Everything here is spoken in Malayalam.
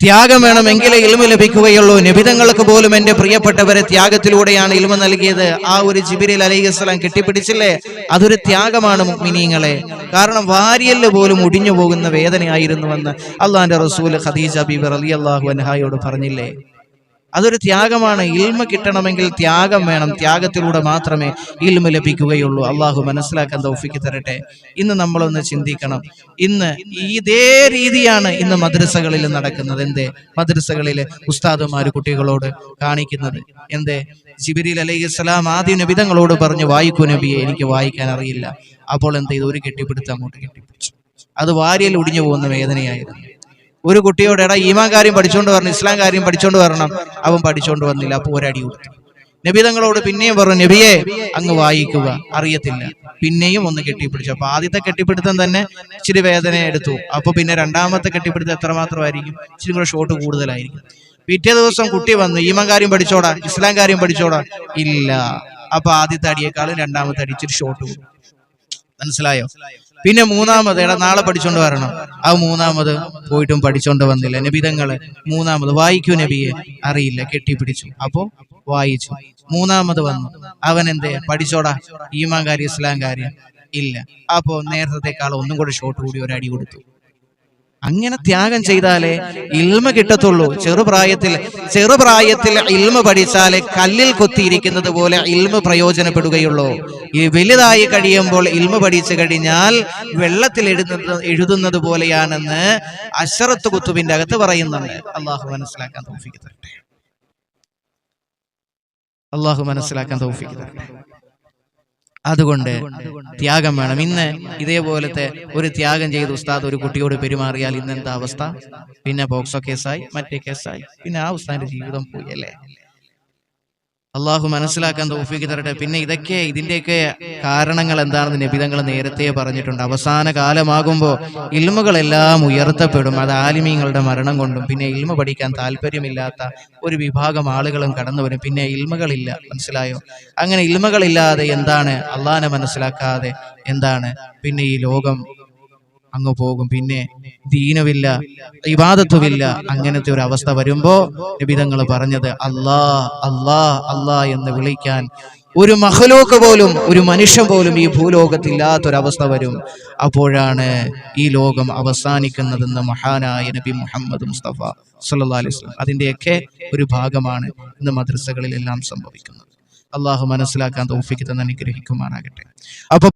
ത്യാഗം വേണമെങ്കിലേ ഇൽമ ലഭിക്കുകയുള്ളൂ. നബിതങ്ങൾക്ക് പോലും എൻ്റെ പ്രിയപ്പെട്ടവരെ ത്യാഗത്തിലൂടെയാണ് ഇൽമ നൽകിയത്. ആ ഒരു ജിബ്രീൽ അലൈഹിസ്സലാം കെട്ടിപ്പിടിച്ചില്ലേ, അതൊരു ത്യാഗമാണ് മുഅ്മിനീങ്ങളെ. കാരണം വാരിയല് പോലും ഒടിഞ്ഞു പോകുന്ന വേദനയായിരുന്നുവെന്ന് അള്ളാഹിന്റെ റസൂൽ ഖദീജ ബീബി റളിയല്ലാഹു അൻഹായോട് പറഞ്ഞില്ലേ. അതൊരു ത്യാഗമാണ്. ഇൽമ കിട്ടണമെങ്കിൽ ത്യാഗം വേണം. ത്യാഗത്തിലൂടെ മാത്രമേ ഇൽമ ലഭിക്കുകയുള്ളൂ. അള്ളാഹു മനസ്സിലാക്കാൻ തൗഫീഖ് തരട്ടെ. ഇന്ന് നമ്മളൊന്ന് ചിന്തിക്കണം. ഇന്ന് ഇതേ രീതിയാണ് ഇന്ന് മദ്രസകളിൽ നടക്കുന്നത്. എന്തേ മദ്രസകളിൽ ഉസ്താദുമാര് കുട്ടികളോട് കാണിക്കുന്നത്? എന്തേ ജിബ്രീൽ അലൈഹിസ്സലാം ആദ്യം നബിതങ്ങളോട് പറഞ്ഞു, വായിക്കൂ നബിയെ, എനിക്ക് വായിക്കാൻ അറിയില്ല. അപ്പോൾ എന്ത് ചെയ്തു? ഒരു കെട്ടിപ്പിടുത്തം അങ്ങോട്ട് കെട്ടിപ്പിടിച്ചു. അത് വാരിയൽ ഒടിഞ്ഞു പോകുന്ന വേദനയായിരുന്നു. ഒരു കുട്ടിയോട് എടാ ഈമാൻ കാര്യം പഠിച്ചോണ്ട് വരണം, ഇസ്ലാം കാര്യം പഠിച്ചോണ്ട് വരണം. അവൻ പഠിച്ചോണ്ട് വന്നില്ല. അപ്പോൾ ഒരടി കൊടുത്തു. നബിതങ്ങളോട് പിന്നെയും പറഞ്ഞു, നബിയെ അങ്ങ് വായിക്കുക, അറിയത്തില്ല. പിന്നെയും ഒന്ന് കെട്ടിപ്പിടിച്ചു. അപ്പൊ ആദ്യത്തെ കെട്ടിപ്പിടുത്തം തന്നെ ഇച്ചിരി വേദന എടുത്തു. അപ്പൊ പിന്നെ രണ്ടാമത്തെ കെട്ടിപ്പിടുത്തം എത്രമാത്രമായിരിക്കും? ഇച്ചിരി കൂടെ ഷോട്ട് കൂടുതലായിരിക്കും. പിറ്റേ ദിവസം കുട്ടി വന്നു, ഈമാൻ കാര്യം പഠിച്ചോടാ, ഇസ്ലാം കാര്യം പഠിച്ചോടാ. ഇല്ല. അപ്പൊ ആദ്യത്തെ അടിയേക്കാളും രണ്ടാമത്തെ അടി ഇച്ചിരി ഷോട്ട് കൂടും. മനസ്സിലായോ? പിന്നെ മൂന്നാമത് എടാ നാളെ പഠിച്ചോണ്ട് വരണം. ആ മൂന്നാമത് പോയിട്ടും പഠിച്ചോണ്ട് വന്നില്ല. നബിതങ്ങള് മൂന്നാമത് വായിക്കൂ നബിയെ, അറിയില്ല. കെട്ടിപ്പിടിച്ചു. അപ്പോ വായിച്ചു. മൂന്നാമത് വന്നു. അവൻ എന്തേ? പഠിച്ചോടാ, ഈമാൻ കാര്യം ഇസ്ലാം കാര്യം ഇല്ല. അപ്പോ നേരത്തെക്കാളും ഒന്നും കൂടെ ഷോട്ട് കൂടി ഒരടി കൊടുത്തു. അങ്ങനെ ത്യാഗം ചെയ്താലേ ഇൽമ കിട്ടത്തുള്ളൂ. ചെറുപ്രായത്തിൽ ഇൽമ പഠിച്ചാലേ കല്ലിൽ കൊത്തിയിരിക്കുന്നത് പോലെ ഇൽമ പ്രയോജനപ്പെടുകയുള്ളൂ. ഈ വലുതായി കഴിയുമ്പോൾ ഇൽമ പഠിച്ചു കഴിഞ്ഞാൽ വെള്ളത്തിൽ എഴുതുന്നത് പോലെയാണെന്ന് അശറത്ത് കുത്തുബിന്റെ അകത്ത് പറയുന്നുണ്ട്. അള്ളാഹു മനസ്സിലാക്കാൻ തൗഫീഖ് തരട്ടെ. അള്ളാഹു മനസ്സിലാക്കാൻ തൗഫീഖ് തരട്ടെ. അതുകൊണ്ട് ത്യാഗം വേണം. ഇന്ന് ഇതേപോലത്തെ ഒരു ത്യാഗം ചെയ്ത് ഉസ്താദ് ഒരു കുട്ടിയോട് പെരുമാറിയാൽ ഇന്ന് എന്താ അവസ്ഥ? പിന്നെ പോക്സോ കേസായി, മറ്റേ കേസായി, പിന്നെ ആ ഉസ്താദിന്റെ ജീവിതം പോയി അല്ലേ. അള്ളാഹു മനസ്സിലാക്കാൻ തൗഫീഖ് തരട്ടെ. പിന്നെ ഇതിന്റെയൊക്കെ കാരണങ്ങൾ എന്താണെന്ന് നബിതങ്ങൾ നേരത്തെ പറഞ്ഞിട്ടുണ്ട്. അവസാന കാലമാകുമ്പോൾ ഇൽമുകളെല്ലാം ഉയർത്തപ്പെടും. അത് ആലിമീങ്ങളുടെ മരണം കൊണ്ടും പിന്നെ ഇൽമ പഠിക്കാൻ താല്പര്യമില്ലാത്ത ഒരു വിഭാഗം ആളുകളും കടന്നു വരും. പിന്നെ ഇൽമകളില്ല. മനസ്സിലായോ? അങ്ങനെ ഇൽമകളില്ലാതെ എന്താണ്? അള്ളാഹനെ മനസ്സിലാക്കാതെ എന്താണ്? പിന്നെ ഈ ലോകം അങ്ങ് പോകും. പിന്നെ ദീനുമില്ല, ഇബാദത്തുമില്ല. അങ്ങനത്തെ ഒരു അവസ്ഥ വരുമ്പോ നബിതങ്ങൾ പറഞ്ഞത് അല്ലാ അല്ലാ അല്ലാ എന്ന് വിളിക്കാൻ ഒരു മഖ്ലൂഖ് പോലും, ഒരു മനുഷ്യൻ പോലും ഈ ഭൂലോകത്തില്ലാത്തൊരവസ്ഥ വരും. അപ്പോഴാണ് ഈ ലോകം അവസാനിക്കുന്നതെന്ന് മഹാനായ നബി മുഹമ്മദ് മുസ്തഫ സല്ലല്ലാഹു അലൈഹി വസല്ലം. അതിന്റെയൊക്കെ ഒരു ഭാഗമാണ് ഇന്ന് മദ്രസകളിലെല്ലാം സംഭവിക്കുന്നത്. അള്ളാഹു മനസ്സിലാക്കാൻ തൗഫീഖ് തന്ന് അനുഗ്രഹിക്കുമാറാകട്ടെ. അപ്പൊ